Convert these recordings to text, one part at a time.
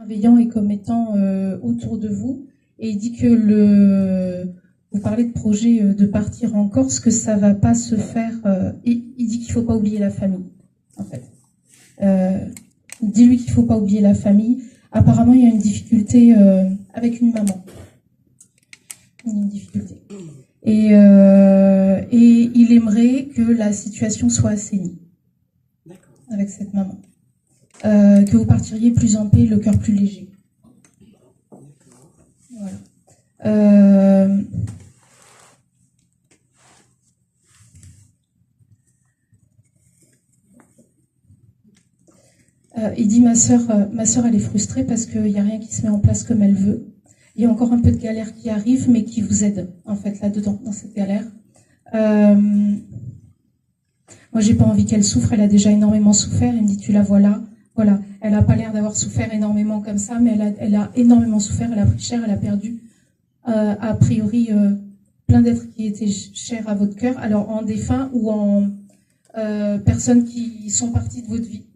bienveillant et comme étant autour de vous. Et il dit que vous parlez de projet de partir en Corse, que ça va pas se faire. Il dit qu'il faut pas oublier la famille, en fait. Dis-lui qu'il faut pas oublier la famille. Apparemment, il y a une difficulté avec une maman. Il y a une difficulté. Et il aimerait que la situation soit assainie avec cette maman. Que vous partiriez plus en paix, le cœur plus léger. Voilà. Il dit ma sœur elle est frustrée parce qu'il n'y a rien qui se met en place comme elle veut. Il y a encore un peu de galère qui arrive, mais qui vous aide en fait là-dedans, dans cette galère. Moi, j'ai pas envie qu'elle souffre. Elle a déjà énormément souffert. Il me dit tu la vois là. Voilà, elle a pas l'air d'avoir souffert énormément comme ça, mais elle a énormément souffert. Elle a pris cher. Elle a perdu a priori plein d'êtres qui étaient chers à votre cœur. Alors en défunts ou en personnes qui sont parties de votre vie.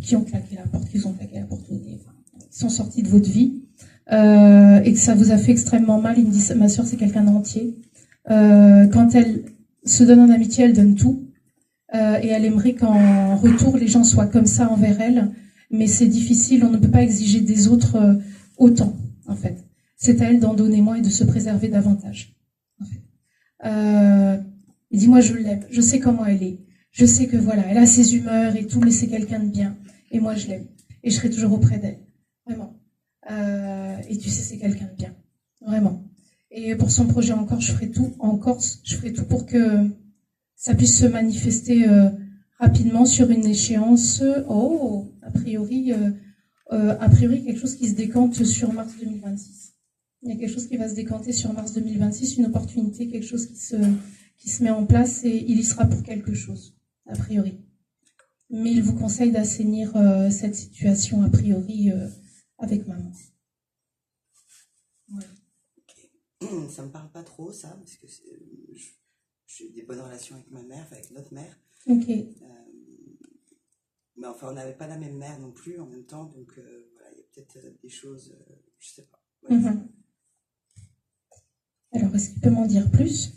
Qui ont claqué la porte, qui vous ont claqué la porte au nez, enfin, qui sont sortis de votre vie, et que ça vous a fait extrêmement mal. Il me dit, ma sœur, c'est quelqu'un d'entier. Quand elle se donne en amitié, elle donne tout, et elle aimerait qu'en retour, les gens soient comme ça envers elle, mais c'est difficile, on ne peut pas exiger des autres autant, en fait. C'est à elle d'en donner moins et de se préserver davantage. En fait. Il dit, moi, je l'aime, je sais comment elle est. Je sais que voilà, elle a ses humeurs et tout, mais c'est quelqu'un de bien. Et moi, je l'aime. Et je serai toujours auprès d'elle. Vraiment. Et tu sais, c'est quelqu'un de bien. Vraiment. Et pour son projet en Corse, je ferai tout pour que ça puisse se manifester rapidement sur une échéance. A priori, quelque chose qui se décante sur mars 2026. Il y a quelque chose qui va se décanter sur mars 2026, une opportunité, quelque chose qui se met en place et il y sera pour quelque chose. A priori. Mais il vous conseille d'assainir cette situation, a priori, avec maman. Ouais. Okay. Ça me parle pas trop, ça, parce que j'ai des bonnes relations avec ma mère, avec notre mère. Ok. Mais enfin, on n'avait pas la même mère non plus en même temps, donc voilà, il y a peut-être des choses, je sais pas. Ouais. Mm-hmm. Alors, est-ce qu'il peut m'en dire plus ?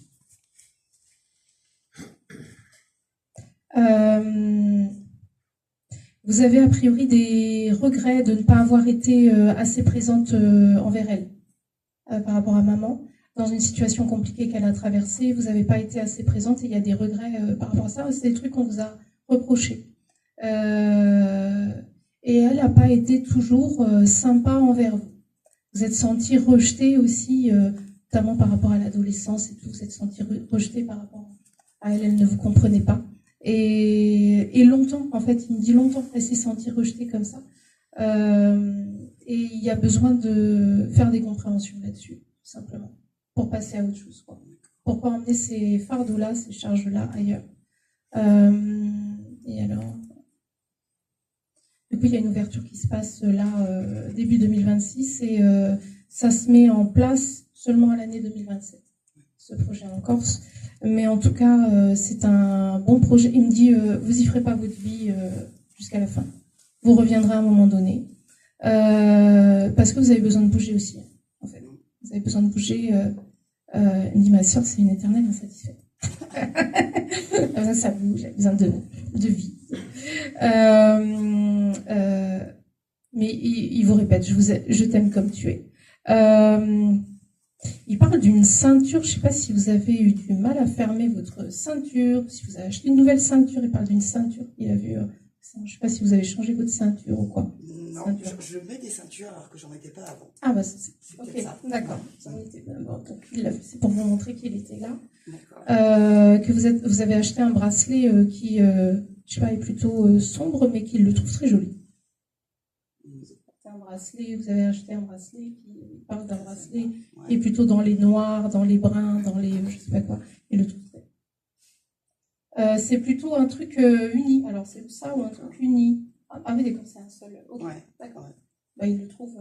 Vous avez a priori des regrets de ne pas avoir été assez présente envers elle par rapport à maman. Dans une situation compliquée qu'elle a traversée, vous n'avez pas été assez présente et il y a des regrets par rapport à ça. C'est des trucs qu'on vous a reprochés. Et elle n'a pas été toujours sympa envers vous. Vous êtes senti rejeté aussi, notamment par rapport à l'adolescence et tout. Vous êtes senti rejeté par rapport à elle. Elle ne vous comprenait pas. Et longtemps, en fait, il me dit longtemps, elle s'est sentie rejetée comme ça. Et il y a besoin de faire des compréhensions là-dessus, tout simplement, pour passer à autre chose, quoi. Pour pas emmener ces fardeaux-là, ces charges-là ailleurs. Et alors, du coup, il y a une ouverture qui se passe là, début 2026, et ça se met en place seulement à l'année 2027, ce projet en Corse. Mais en tout cas, c'est un bon projet. Il me dit, vous y ferez pas votre vie jusqu'à la fin. Vous reviendrez à un moment donné. Parce que vous avez besoin de bouger aussi, en fait. Vous avez besoin de bouger. Il me dit, ma sœur, c'est une éternelle insatisfaite. Ça bouge, j'ai besoin de vie. Mais il vous répète, je t'aime comme tu es. Il parle d'une ceinture, je ne sais pas si vous avez eu du mal à fermer votre ceinture, si vous avez acheté une nouvelle ceinture, il parle d'une ceinture qu'il a vue. Je ne sais pas si vous avez changé votre ceinture ou quoi. Non, je mets des ceintures alors que j'en mettais pas avant. Ah bah c'est okay, ça. D'accord. Donc c'est pour vous montrer qu'il était là. Que vous avez acheté un bracelet qui, je sais pas, est plutôt sombre, mais qu'il le trouve très joli. Vous avez acheté un bracelet qui parle d'un bracelet qui est plutôt dans les noirs, dans les bruns, dans les je sais pas quoi. Il le trouve très. C'est plutôt un truc uni. Alors c'est ça ou un truc uni. Ah oui, d'accord, c'est un seul. Ok, d'accord. Ouais. Bah, il le trouve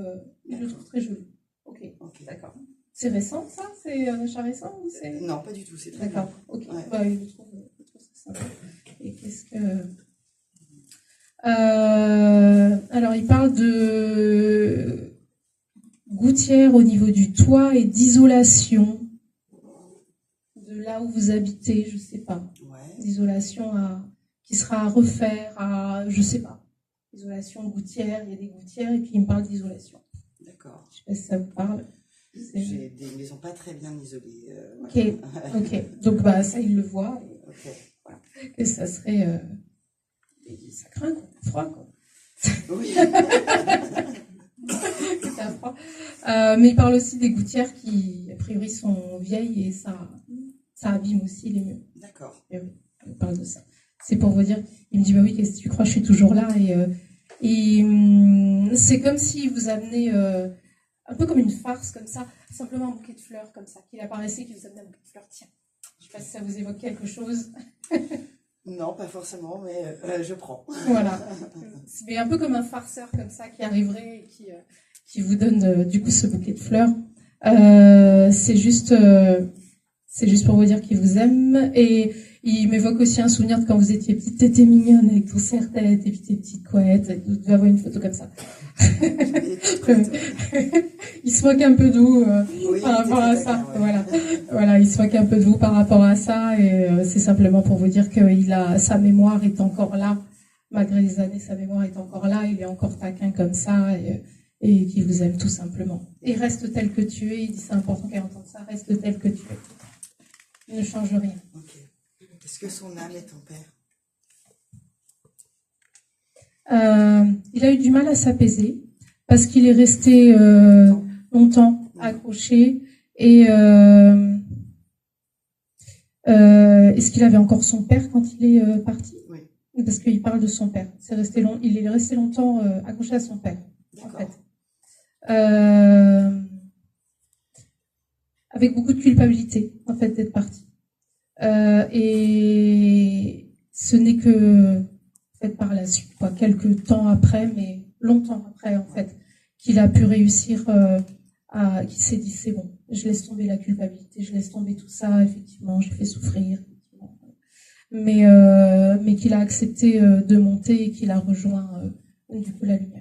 très joli. Ok, d'accord. C'est récent ça? C'est un achat récent ou c'est... Non, pas du tout, c'est très d'accord. Ok. Ouais. Bah, il le trouve très sympa. Et qu'est-ce que... Alors, il parle de gouttière au niveau du toit et d'isolation de là où vous habitez, je sais pas. Ouais. D'isolation qui sera à refaire, je sais pas. Isolation, gouttière, il y a des gouttières et puis il me parle d'isolation. D'accord. Je sais pas si ça vous parle. J'ai des maisons pas très bien isolées. Ok. Donc ça il le voit. Voilà. Et ça serait, ça craint quoi, froid quoi. Oui. Ça froid. Mais il parle aussi des gouttières qui a priori sont vieilles et ça abîme aussi les murs. D'accord. Oui, il parle de ça. C'est pour vous dire. Il me dit bah oui, qu'est-ce que tu crois, je suis toujours là et c'est comme si vous amenez un peu comme une farce comme ça, simplement un bouquet de fleurs comme ça, qu'il apparaissait, qu'il vous amenait un bouquet de fleurs. Tiens, je sais pas si ça vous évoque quelque chose. Non, pas forcément, mais je prends. Voilà. Mais un peu comme un farceur comme ça qui arriverait et qui vous donne du coup ce bouquet de fleurs. C'est juste pour vous dire qu'il vous aime et il m'évoque aussi un souvenir de quand vous étiez petite, t'étais mignonne avec ton serre-tête et puis tes petites couettes. Vous devez avoir une photo comme ça. Il se moque un peu de vous par rapport à ça. Ouais. Voilà, il se moque un peu de vous par rapport à ça et c'est simplement pour vous dire que sa mémoire est encore là, malgré les années, sa mémoire est encore là. Il est encore taquin comme ça et qu'il vous aime tout simplement. Et reste tel que tu es. Il dit c'est important qu'elle entende ça. Reste tel que tu es. Ne change rien. Okay. Est-ce que son âme est en paix? Il a eu du mal à s'apaiser parce qu'il est resté longtemps accroché et est-ce qu'il avait encore son père quand il est parti? Oui. Parce qu'il parle de son père. Il est resté longtemps accroché à son père. En fait. Avec beaucoup de culpabilité en fait d'être parti. Et ce n'est que en fait, par la suite, quelques temps après, mais longtemps après, en fait, qu'il a pu réussir qu'il s'est dit, c'est bon, je laisse tomber la culpabilité, je laisse tomber tout ça, effectivement, j'ai fait souffrir, mais qu'il a accepté de monter et qu'il a rejoint, du coup, la lumière.